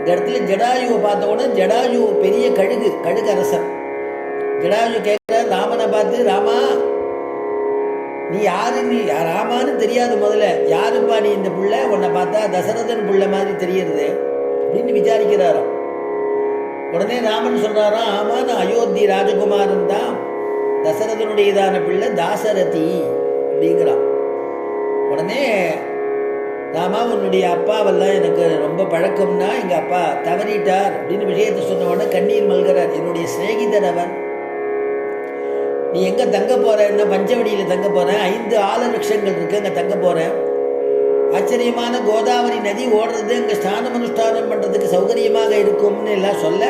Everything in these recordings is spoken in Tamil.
இந்த இடத்துல ஜடாயுவை பார்த்த உடனே ஜடாயு பெரிய கழுகு அரசன். ஜடாயு கேட்கிறார் ராமனை பார்த்து, ராமா நீ யாரு, நீ ராமான்னு தெரியாது, முதல்ல யாருப்பா நீ? இந்த புள்ள உன்னை பார்த்தா தசரதன் புள்ள மாதிரி தெரியுது அப்படின்னு விசாரிக்கிறாராம். உடனே ராமன் சொல்றாராம், ஆமா நான் அயோத்தி ராஜகுமாரன் தான், தசரதனுடையதான பிள்ளை தாசரதி அப்படிங்கிறான். உடனே ராமா உன்னுடைய அப்பாவெல்லாம் எனக்கு ரொம்ப பழக்கம்னா, எங்கள் அப்பா தவறிட்டார் அப்படின்னு விஷயத்தை சொன்ன உடனே கண்ணீர் மல்கிறார். என்னுடைய சிநேகிதர் அவன். நீ எங்கே தங்க போற? என்ன பஞ்சவடியில் தங்க போகிறேன், 5 ஆல விருட்சங்கள் இருக்கு, அங்கே தங்க போகிறேன். ஆச்சரியமான கோதாவரி நதி ஓடுறது, அங்கே ஸ்நானம் அனுஷ்டானம் பண்ணுறதுக்கு சௌகரியமாக இருக்கும்னு எல்லாம் சொல்ல,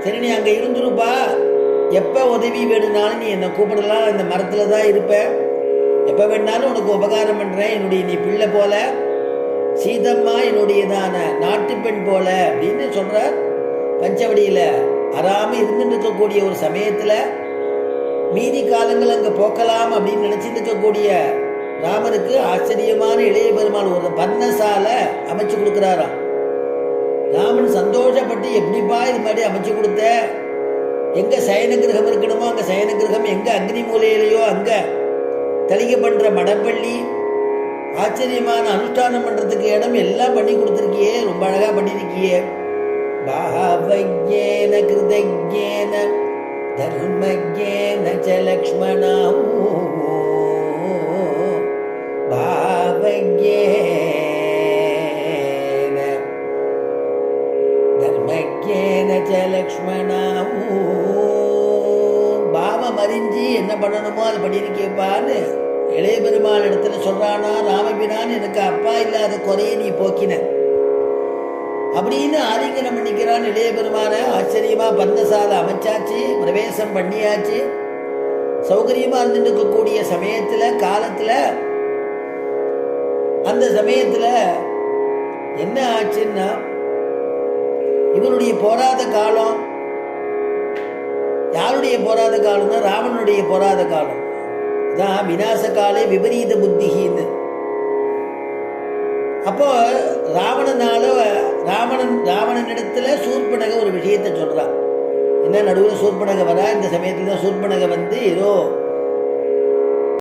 சரி நீ அங்கே இருந்துருப்பா, எப்போ உதவி வேணுனாலும் நீ என்னை கூப்பிடலாம், இந்த மரத்தில் தான் இருப்பேன், எப்போ வேணாலும் உனக்கு உபகாரம் பண்ணுறேன், என்னுடைய நீ பிள்ளை போல, சீதம்மா என்னுடையதான நாட்டு பெண் போல அப்படின்னு சொல்கிறார். பஞ்சவடியில் அறாமல் இருந்துட்டு இருக்கக்கூடிய ஒரு சமயத்தில் மீதி காலங்கள் அங்கே போக்கலாம் அப்படின்னு நினச்சிட்டு இருக்கக்கூடிய ராமனுக்கு ஆச்சரியமான இளைய பெருமாள் ஒரு பர்ணசாலை அமைச்சு கொடுக்குறாராம். ராமன் சந்தோஷப்பட்டு, எப்படிப்பா இது மாதிரி அமைச்சு கொடுத்த, எங்கே சயன கிரகம் இருக்கணுமோ அங்கே சயன கிரகம், எங்கே அக்னி மூலையிலையோ அங்கே தளிகை பண்ணுற மடப்பள்ளி, ஆச்சரியமான அனுஷ்டானம் பண்ணுறதுக்கு இடம் எல்லாம் பண்ணி கொடுத்துருக்கியே, ரொம்ப அழகாக பண்ணியிருக்கியே. பாவஜ்ஞேன கிருதஜ்ஞேன தர்மஜ்ஞேன ச லக்ஷ்மணா பாவஜ்ஞேன தர்மஜ்ஞேன ச லக்ஷ்மணா. பாவம் அறிஞ்சு என்ன பண்ணணுமோ அது பண்ணியிருக்கேப்பான்னு இளைய பெருமாள் இடத்துல சொல்றானா. ராமபிரான் எனக்கு அப்பா இல்லாத குறையை நீ போக்கின அப்படின்னு ஆலிங்கனம் பண்ணிக்கிறான் இளைய பெருமான. ஆச்சரியமா பர்ணசாலை அமைச்சாச்சு, பிரவேசம் பண்ணியாச்சு. சௌகரியமா இருந்துட்டு இருக்கக்கூடிய சமயத்துல காலத்துல அந்த சமயத்துல என்ன ஆச்சுன்னா, இவனுடைய போராத காலம், யாருடைய போராத காலம்னா ராவணனுடைய போராத காலம் தான். விநாச காலே விபரீத புத்திகின்னு. அப்போ ராவணனிடத்துல சூர்பனக ஒரு விஷயத்தை சொல்றான். என்ன, நடுவில் சூர்பனக வரா, இந்த சமயத்துல தான் சூர்பனக வந்து ஏதோ